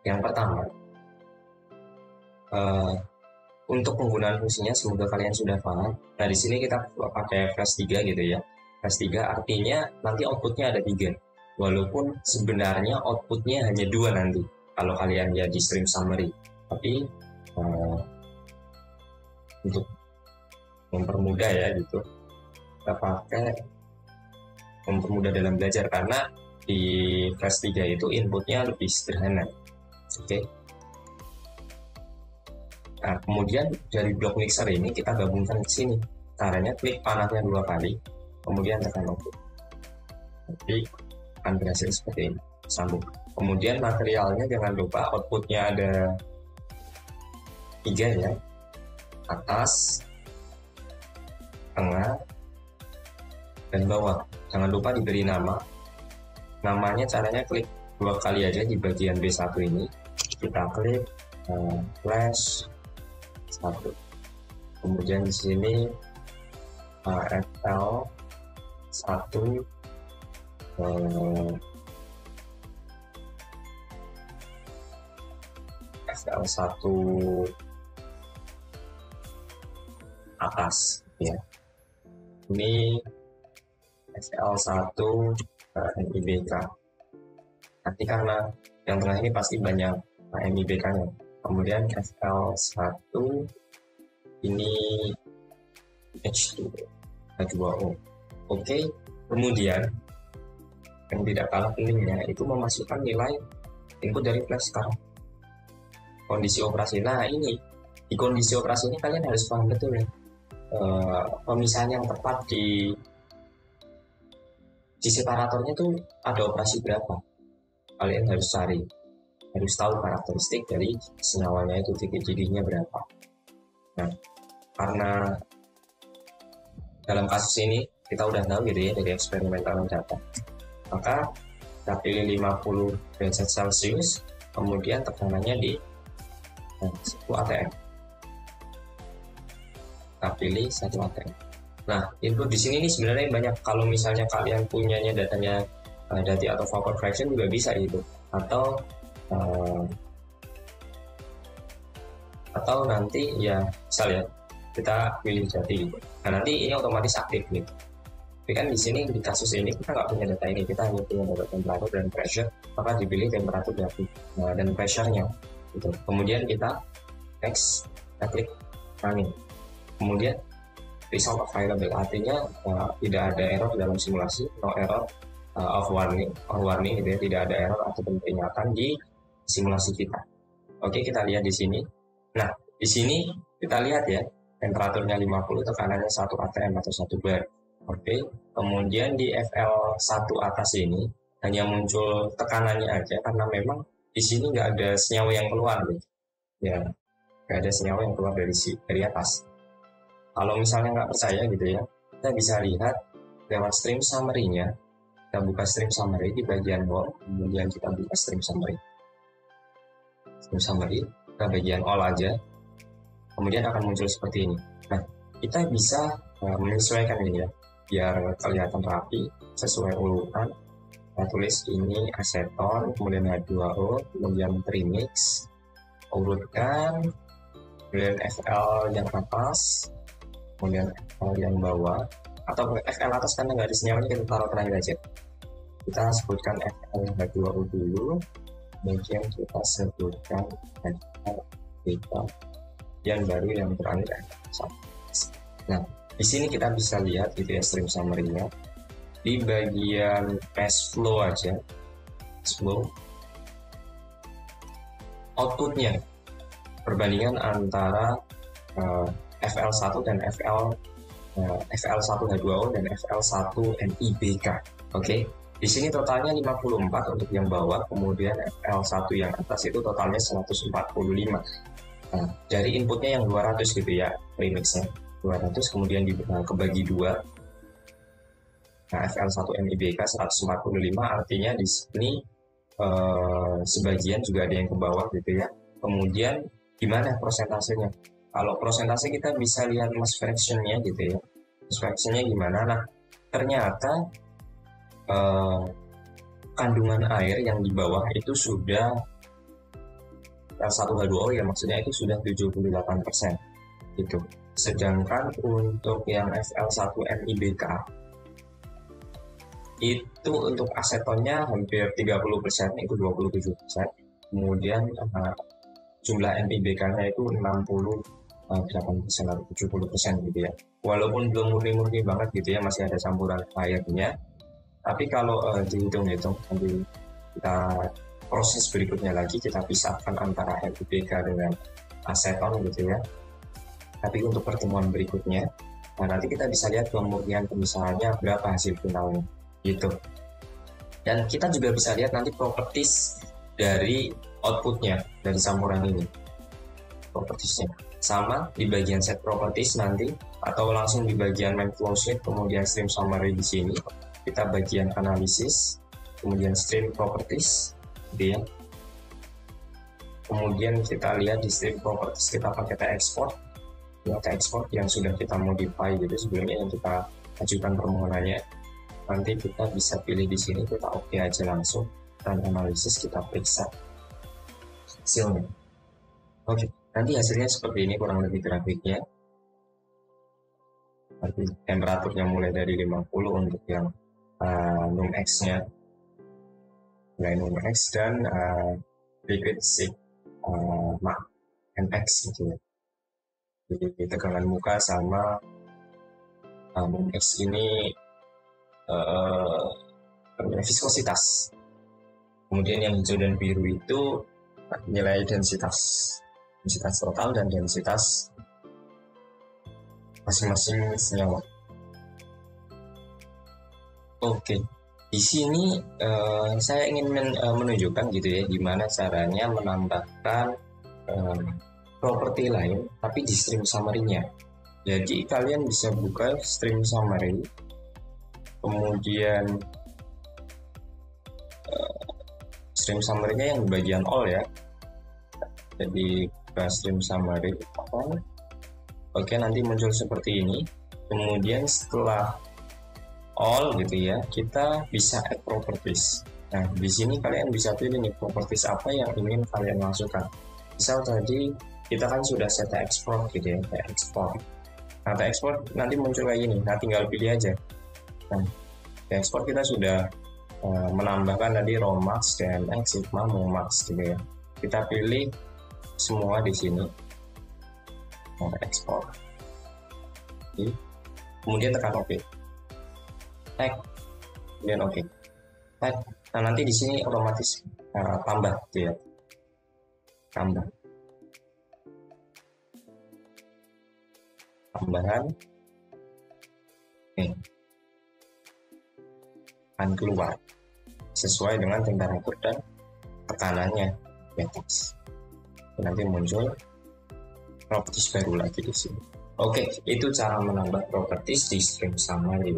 Yang pertama, untuk penggunaan fungsinya semoga kalian sudah paham. Nah, di sini kita pakai flash 3 gitu ya. Flash 3 artinya nanti outputnya ada 3. Walaupun sebenarnya outputnya hanya 2 nanti kalau kalian lihat di stream summary. Tapi untuk mempermudah ya gitu, kita pakai mempermudah dalam belajar karena di flash 3 itu inputnya lebih sederhana. Oke. Nah, kemudian dari block mixer ini kita gabungkan ke sini. Caranya klik panahnya 2 kali, kemudian tekan OK. Jadi akan berhasil seperti ini. Sambung. Kemudian materialnya jangan lupa outputnya ada 3 ya. Atas, tengah, dan bawah. Jangan lupa diberi nama. Namanya caranya klik 2 kali aja di bagian B1 ini. Kita klik flash 1. Kemudian di sini FL 1 FL1 atas ya. Ini FL1 MIBK. Nanti karena yang tengah ini pasti banyak MIBK-nya. Kemudian FL1 ini H2O. Oke, kemudian yang tidak kalah pentingnya itu memasukkan nilai input dari flash sekarang. Kondisi operasi. Nah, ini di kondisi operasi ini kalian harus paham betul ya. Pemisahan yang tepat di separatornya tuh ada operasi berapa. Kalian harus cari, harus tahu karakteristik dari senyawanya itu, titik didihnya berapa. Nah, karena dalam kasus ini kita udah tahu gitu ya dari eksperimental data, maka kita pilih 50 derajat Celcius, kemudian tekanannya di 1 atm. Kita pilih 1 atm. Nah, input di sini nih sebenarnya banyak. Kalau misalnya kalian punyanya datanya dati atau vapor fraction juga bisa gitu, atau nanti ya misalnya kita pilih jati gitu. Nah, nanti ini otomatis aktif gitu. Tapi kan di sini di kasus ini kita nggak punya data ini, kita hanya punya data temperatur dan pressure, maka dipilih temperatur jati dan pressure-nya gitu. Kemudian kita next, kita klik running. Kemudian result available, artinya tidak ada error dalam simulasi, no error of warning gitu ya, tidak ada error atau peringatan di simulasi kita. Oke, kita lihat di sini. Nah, di sini kita lihat ya, temperaturnya 50, tekanannya 1 atm atau 1 bar. Oke, kemudian di FL1 atas ini hanya muncul tekanannya aja karena memang di sini nggak ada senyawa yang keluar gitu. Ya, nggak ada senyawa yang keluar dari atas. Kalau misalnya nggak percaya gitu ya, kita bisa lihat lewat stream summary-nya. Kita buka stream summary di bagian all, kemudian kita buka stream summary. Stream summary, kita bagian all aja, kemudian akan muncul seperti ini. Nah, kita bisa menyesuaikan ini ya, biar kelihatan rapi, sesuai urutan. Kita tulis ini aseton, kemudian H2O, kemudian premix, urutkan, kemudian FL yang atas, kemudian FL yang bawah, atau FL atas karena nggak ada sinyalnya kita taruh terakhir aja. Kita sebutkan FL H2O dulu, kemudian kita sebutkan FL kita yang baru yang terakhir. Nah, di sini kita bisa lihat gitu ya stream summary-nya. Di bagian mass flow aja, mass flow, outputnya perbandingan antara FL1 dan FL1H2O dan FL1 MIBK. Oke, di sini totalnya 54 untuk yang bawah, kemudian FL1 yang atas itu totalnya 145. Nah, dari inputnya yang 200 gitu ya, premixnya 200, kemudian kebagi 2. Nah, FL1 MIBK 145, artinya di sini sebagian juga ada yang ke bawah gitu ya. Kemudian gimana prosentasenya? Kalau prosentase kita bisa lihat mass fraction-nya gitu ya. Mass fraction-nya gimana? Nah, ternyata kandungan air yang di bawah itu sudah FL1H2O ya maksudnya itu sudah 78% gitu. Sedangkan untuk yang FL1MIBK itu untuk asetonnya hampir 30%, itu 27%. Kemudian jumlah MIBK-nya itu 68% atau 70% gitu ya. Walaupun belum murni-murni banget gitu ya, masih ada campuran airnya. Tapi kalau dihitung-hitung nanti kita proses berikutnya lagi, kita pisahkan antara MIBK dengan aseton gitu ya. Tapi untuk pertemuan berikutnya, nah nanti kita bisa lihat pemurnian pemisahannya berapa hasil finalnya gitu. Dan kita juga bisa lihat nanti properties dari outputnya dari campuran ini, propertiesnya sama di bagian set properties nanti, atau langsung di bagian main flow sheet, kemudian stream summary di sini kita bagian analisis, kemudian stream properties gitu ya. Kemudian kita lihat di stream properties kita pakai export yang sudah kita modify gitu sebelumnya, yang kita ajukan permohonannya. Nanti kita bisa pilih di sini, kita oke aja langsung, dan analisis kita periksa hasilnya. Oke, nanti hasilnya seperti ini kurang lebih grafiknya. Nanti temperaturnya mulai dari 50 untuk yang NumX-nya, mulai NumX, dan liquid sig NX gitu ya. Jadi tegangan muka sama NumX ini viskositas. Kemudian yang hijau dan biru itu nilai densitas total dan densitas masing-masing senyawa. Oke, di sini saya ingin menunjukkan gitu ya gimana caranya menambahkan properti lain tapi di stream summary-nya. Jadi kalian bisa buka stream summary, kemudian stream summary-nya yang di bagian all ya. Jadi ke stream summary all. Oke, nanti muncul seperti ini. Kemudian setelah all gitu ya, kita bisa add properties. Nah, di sini kalian bisa pilih nih properties apa yang ingin kalian masukkan. Misal tadi kita kan sudah set export gitu ya, export. Nah, export nanti muncul kayak gini. Nah, tinggal pilih aja. Nah, export kita sudah menambahkan tadi Romax, DMX, Sigma, Momax gitu ya. Kita pilih semua di sini. Export. Oke. Kemudian tekan OK. Tag. Kemudian OK. Tag. Nah, nanti di sini otomatis tambah gitu ya. Tambah. Tambahan. Oke. Akan keluar sesuai dengan temperatur dan tekanannya di atas. Nanti muncul properties baru lagi di sini. Oke, itu cara menambah properties di stream summary.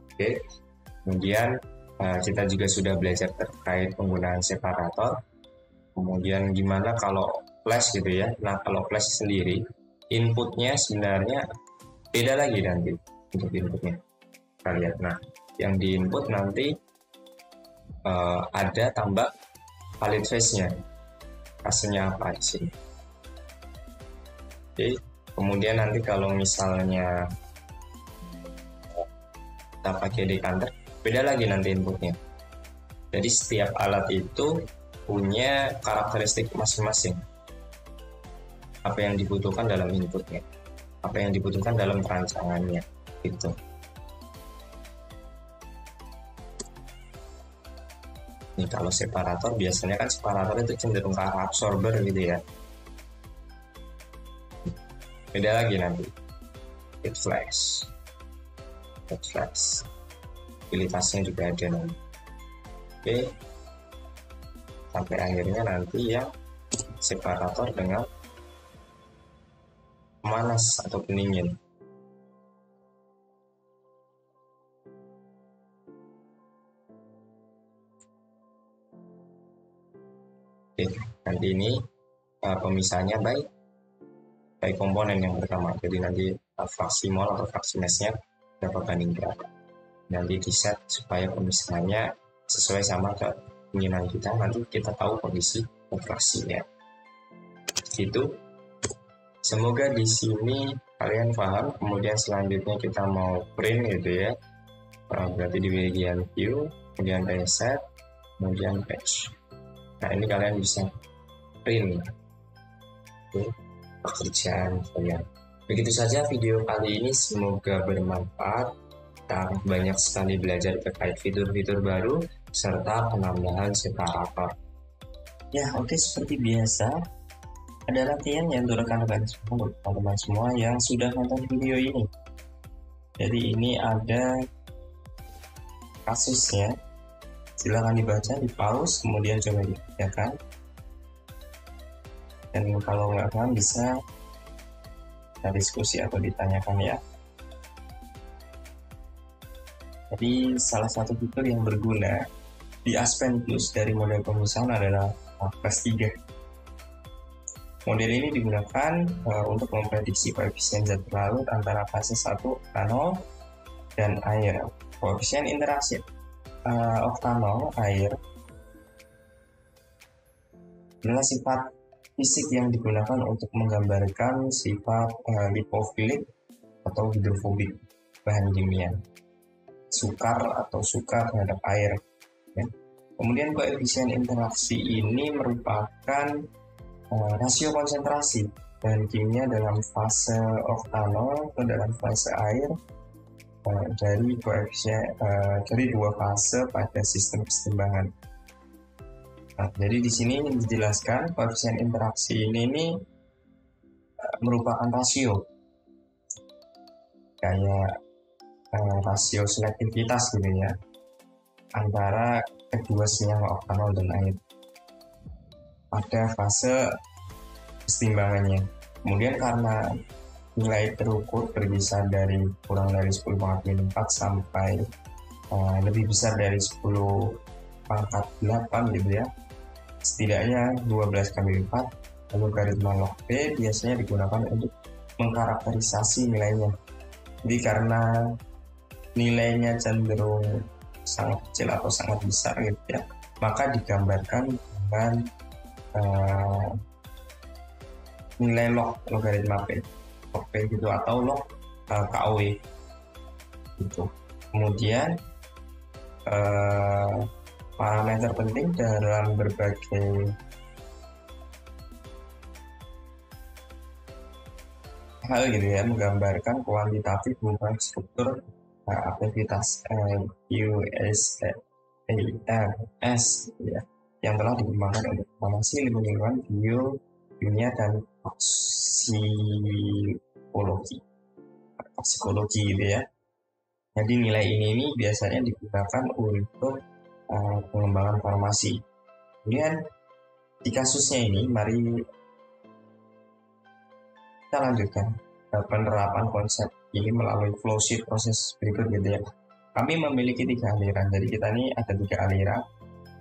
Oke, kemudian kita juga sudah belajar terkait penggunaan separator. Kemudian gimana kalau flash gitu ya. Nah, kalau flash sendiri inputnya sebenarnya beda lagi nanti untuk inputnya. Kita lihat. Nah, yang di input nanti ada tambah valid phase-nya. Hasilnya apa di sini? Oke, kemudian nanti kalau misalnya kita pakai decanter, beda lagi nanti inputnya. Jadi setiap alat itu punya karakteristik masing-masing. Apa yang dibutuhkan dalam inputnya, apa yang dibutuhkan dalam perancangannya, gitu. Nih kalau separator biasanya kan separator itu cenderung ke arah absorber gitu ya. Beda lagi nanti. Heat flash. Utilitasnya juga ada nanti. Oke. Sampai akhirnya nanti yang separator dengan pemanas atau pendingin. Oke, nanti ini pemisahnya by komponen yang pertama. Jadi nanti fraksi mol atau fraksi massnya berapa banding berapa. Nanti di set supaya pemisahannya sesuai sama keinginan kita. Nanti kita tahu kondisi fraksinya. Gitu. Semoga di sini kalian paham. Kemudian selanjutnya kita mau print gitu ya. Berarti di bagian view, kemudian reset, kemudian patch. Nah ini kalian bisa print. Oke, pekerjaan kalian. Begitu saja video kali ini, semoga bermanfaat. Kita banyak sekali belajar terkait fitur-fitur baru serta penambahan separator. Ya, oke, seperti biasa ada latihan yang untuk rekan-rekan semua, teman-teman semua yang sudah nonton video ini. Jadi ini ada kasusnya, silahkan dibaca, di pause, kemudian coba dikerjakan. Dan kalau nggak paham bisa kita diskusi atau ditanyakan ya. Jadi salah satu fitur yang berguna di Aspen Plus dari model pemesanan adalah Flash 3. Model ini digunakan untuk memprediksi koefisien zat berlarut antara fase 1 oktanol dan air. Koefisien interaksi oktanol air adalah sifat fisik yang digunakan untuk menggambarkan sifat lipofilik atau hidrofobik bahan kimia, sukar atau suka terhadap air. Ya. Kemudian koefisien interaksi ini merupakan rasio konsentrasi bahan kimia dalam fase oktanol ke dalam fase air dari koefisien dari dua fase pada sistem kesetimbangan. Nah, jadi di sini dijelaskan koefisien interaksi ini merupakan rasio kayak rasio selektivitas gitu ya antara kedua senyawa oktanol dan air pada fase kesetimbangannya. Kemudian karena nilai terukur berkisar dari kurang dari 10 pangkat min 4 sampai lebih besar dari 10 pangkat 8 gitu ya, setidaknya 12 kali lipat, logaritma log P biasanya digunakan untuk mengkarakterisasi nilainya. Jadi karena nilainya cenderung sangat kecil atau sangat besar gitu ya, maka digambarkan dengan nilai log logaritma P gitu atau log KOW gitu. Kemudian parameter penting dalam berbagai hal gitu ya, menggambarkan kuantitatif hubungan struktur aktivitas QSAS gitu ya, yang telah dikembangkan untuk informasi lingkungan, bio, kimia, dan toksikologi gitu ya. Jadi nilai ini biasanya digunakan untuk pengembangan farmasi. Kemudian di kasusnya ini, mari kita lanjutkan penerapan konsep ini melalui flowsheet proses berikut gitu ya. Kami memiliki 3 aliran. Jadi kita ini ada 3 aliran,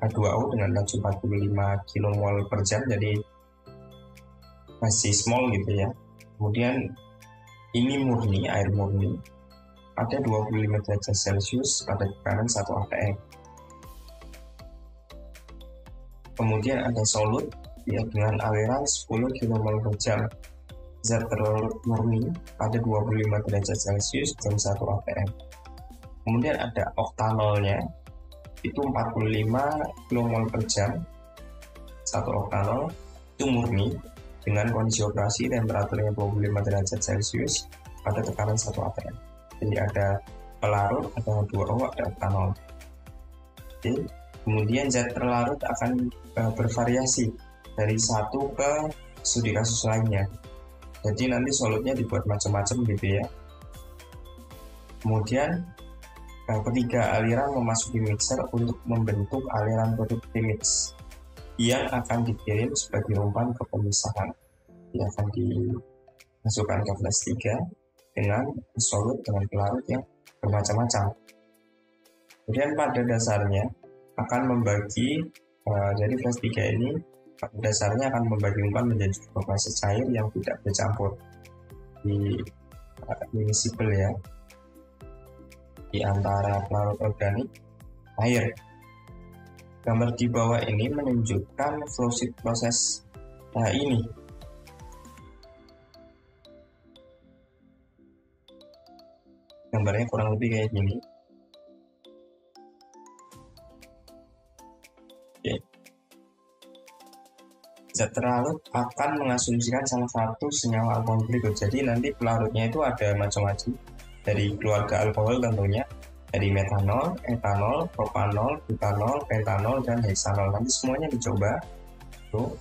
H2O dengan laju 45 kmol per jam, jadi masih small gitu ya. Kemudian ini murni, air murni, ada 25 derajat Celcius pada tekanan 1 atm. Kemudian ada solut ya, dengan aliran 10 kmol per jam, zat terlarut murni pada 25 derajat Celcius dan 1 atm. Kemudian ada oktanolnya, itu 45 kmol per jam, 1 oktanol, itu murni dengan kondisi operasi temperaturnya 25 derajat Celcius pada tekanan 1 atm. Jadi ada pelarut, ada H2O, ada oktanol. Oke. Kemudian zat terlarut akan bervariasi dari satu ke studi kasus lainnya. Jadi nanti solutnya dibuat macam-macam gitu ya. Kemudian ketiga aliran memasuki mixer untuk membentuk aliran produk premix yang akan dikirim sebagai umpan ke pemisahan. Dia akan dimasukkan ke flash 3 dengan solut dengan pelarut yang bermacam-macam. Kemudian pada dasarnya akan membagi, jadi flash 3 ini pada dasarnya akan membagi umpan menjadi 2 fase cair yang tidak bercampur di miscible ya, di antara pelarut organik air. Gambar di bawah ini menunjukkan flowsheet proses ini. gambarnya kurang lebih kayak gini. Oke. Zat terlarut akan mengasumsikan salah satu senyawa alkohol berikut. Jadi nanti pelarutnya itu ada macam-macam dari keluarga alkohol tentunya, dari metanol, etanol, propanol, butanol, pentanol, dan heksanol. Nanti semuanya dicoba tuh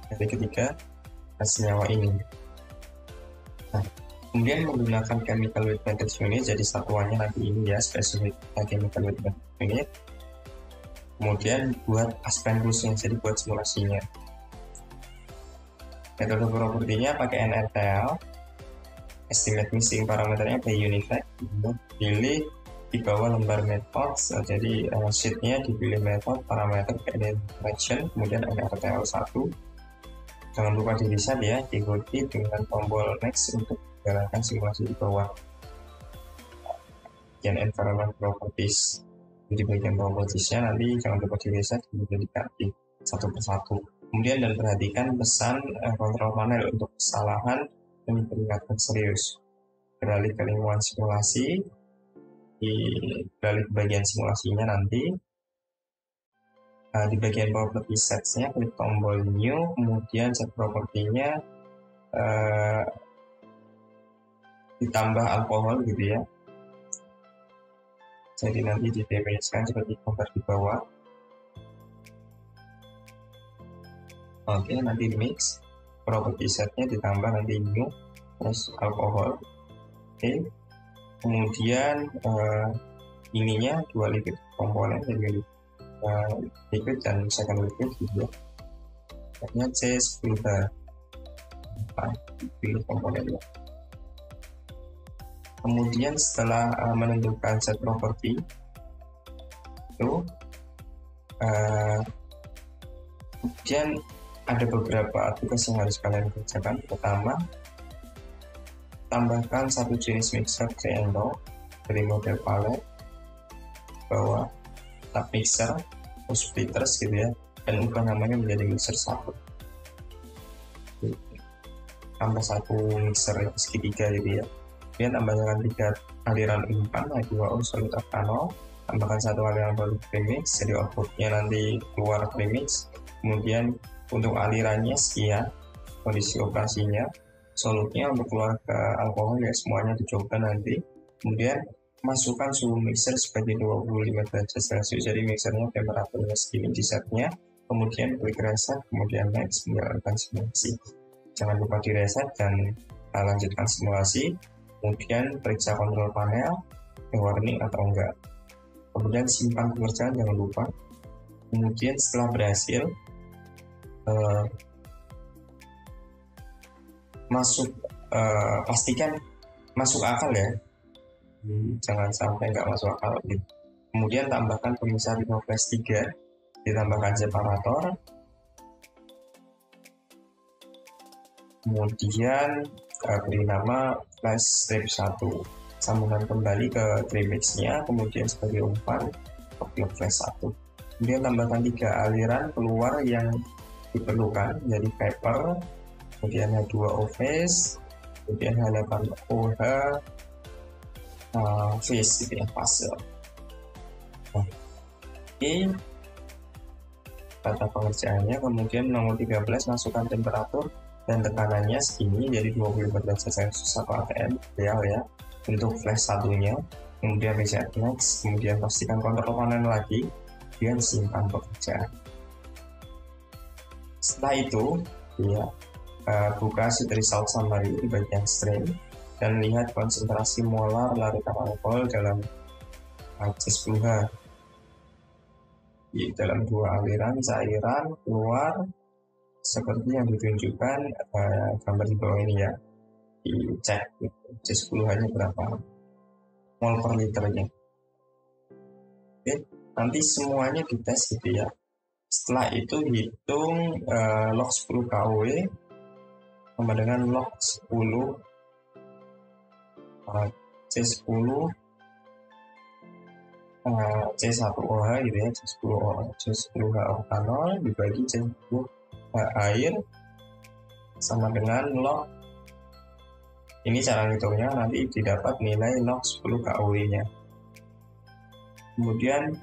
dari ketiga senyawa ini. Nah, kemudian menggunakan chemical weight matrix unit, jadi satuannya nanti ini ya, spesifik chemical weight matrix unit. Kemudian buat Aspen Rusnya, jadi buat simulasinya. Metode propertinya pakai NRTL, estimate missing parameternya by unit fact, pilih di bawah lembar methods, jadi sheetnya dipilih method parameter interaction, kemudian NRTL 1. Jangan lupa di reset ya, diikuti dengan tombol next untuk menjalankan simulasi di bawah. Bagian environment properties, di bagian propertiesnya nanti jangan lupa di reset, kemudian diganti satu persatu. Kemudian dan perhatikan pesan kontrol panel untuk kesalahan dan peringatan serius. Beralih ke lingkungan simulasi, beralih ke bagian simulasinya nanti. Di bagian property sets-nya klik tombol new, kemudian set propertinya ditambah alkohol gitu ya. Jadi nanti di-damage-kan seperti gambar di bawah. Oke, nanti mix property setnya ditambah nanti new terus alkohol. Oke, kemudian ininya dua liquid komponen, jadi liquid dan second liquid gitu ya. Akhirnya C10H, pilih komponennya. Kemudian setelah menentukan set property itu kemudian ada beberapa tugas yang harus kalian kerjakan. Pertama, tambahkan satu jenis mixer triangle dari model palette bawah tab mixer atau splitters gitu ya, dan ubah namanya menjadi mixer 1. Tambah satu mixer segitiga gitu ya. Kemudian tambahkan 3 aliran umpan H2O solid oktanol, tambahkan satu aliran solid premix, jadi outputnya nanti keluar premix. Kemudian untuk alirannya sekian, kondisi operasinya, solutnya untuk keluar ke alkohol ya, semuanya dicoba nanti. Kemudian masukkan suhu mixer sebagai 25 derajat Celcius, jadi mixernya temperaturnya segini di setnya. Kemudian klik reset, kemudian next, menjalankan simulasi. Jangan lupa di reset dan lanjutkan simulasi. Kemudian periksa kontrol panel, warning atau enggak. Kemudian simpan pekerjaan, jangan lupa. Kemudian setelah berhasil, pastikan masuk akal ya, jangan sampai nggak masuk akal gitu. Kemudian tambahkan pemisah 15-3, ditambahkan separator, kemudian beri nama flash strip 1, sambungkan kembali ke trimix-nya, kemudian sebagai umpan ke flash 1. Kemudian tambahkan 3 aliran keluar yang diperlukan, jadi paper, kemudian H2O phase, kemudian H8OH phase gitu ya, fase. Oke, kata pengerjaannya. Kemudian nomor 13, masukkan temperatur dan tekanannya segini, jadi 25 derajat Celcius atau ATM ideal ya untuk flash satunya. Kemudian reset next, kemudian pastikan kontrol panel lagi, kemudian simpan pekerjaan. Setelah itu ya, buka sheet result summary di bagian stream dan lihat konsentrasi molar larutan alkohol dalam C10H di dalam 2 aliran cairan keluar seperti yang ditunjukkan gambar di bawah ini ya. Dicek C10H nya berapa mol per liternya. Oke, nanti semuanya dites gitu ya. Setelah itu hitung log 10 KW sama dengan log 10 C10 C1OH gitu ya, C10H oktanol dibagi C10H air sama dengan log Ini cara ngitungnya, nanti didapat nilai log 10 KUW-nya. Kemudian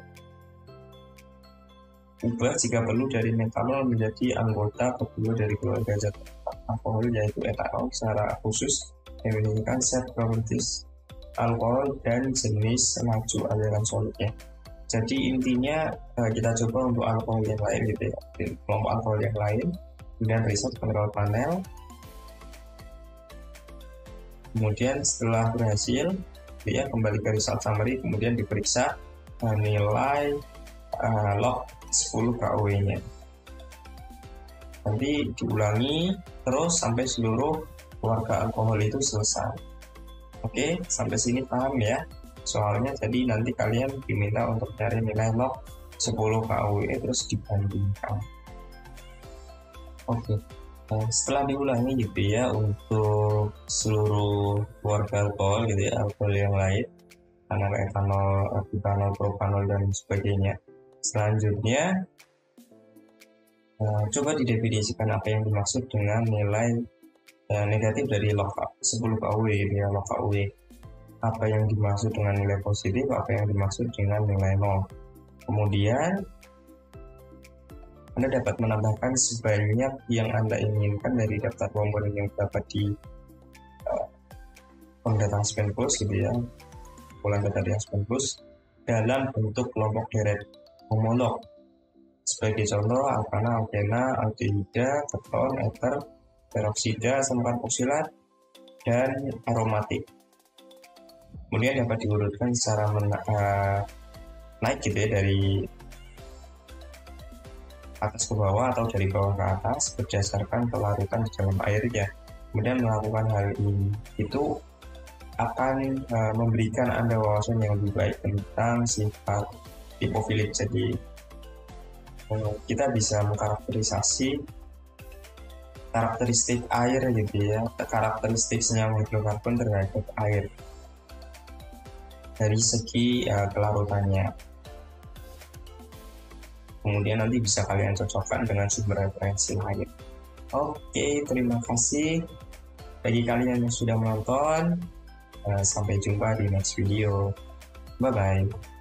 ubah jika perlu dari metanol menjadi anggota kedua dari keluarga zat alkohol, yaitu etanol. Secara khusus memiliki set properties alkohol dan jenis laju aliran solidnya. Jadi intinya kita coba untuk alkohol yang lain gitu ya, kelompok alkohol yang lain, kemudian riset control panel. Kemudian setelah berhasil, dia kembali ke result summary, kemudian diperiksa nilai log 10 KUW-nya. Nanti diulangi terus sampai seluruh keluarga alkohol itu selesai. Oke, sampai sini paham ya soalnya. Jadi nanti kalian diminta untuk cari nilai log 10 KUW terus dibandingkan. Oke. Setelah diulangi gitu ya untuk seluruh keluarga alkohol gitu ya, alkohol yang lain, etanol, butanol, propanol dan sebagainya. Selanjutnya coba didefinisikan apa yang dimaksud dengan nilai negatif dari log 10 KUW gitu ya, log KUW. Apa yang dimaksud dengan nilai positif, apa yang dimaksud dengan nilai 0. Kemudian Anda dapat menambahkan sebanyak yang Anda inginkan dari daftar komponen yang dapat di data Aspen Plus gitu ya, kumpulan data di Aspen Plus dalam bentuk kelompok deret homolog. Sebagai contoh, alkana, alkena, aldehida, keton, eter, peroksida, asam karboksilat, dan aromatik. Kemudian dapat diurutkan secara naik gitu ya, dari atas ke bawah atau dari bawah ke atas berdasarkan kelarutan di dalam airnya. Kemudian melakukan hal ini itu akan memberikan Anda wawasan yang lebih baik tentang sifat lipofilik. Jadi kita bisa mengkarakterisasi karakteristik air gitu ya, karakteristik senyawa hidrokarbon terhadap air dari segi kelarutannya. Kemudian nanti bisa kalian cocokkan dengan sumber referensi lain. Oke, terima kasih bagi kalian yang sudah menonton. Sampai jumpa di next video. Bye-bye.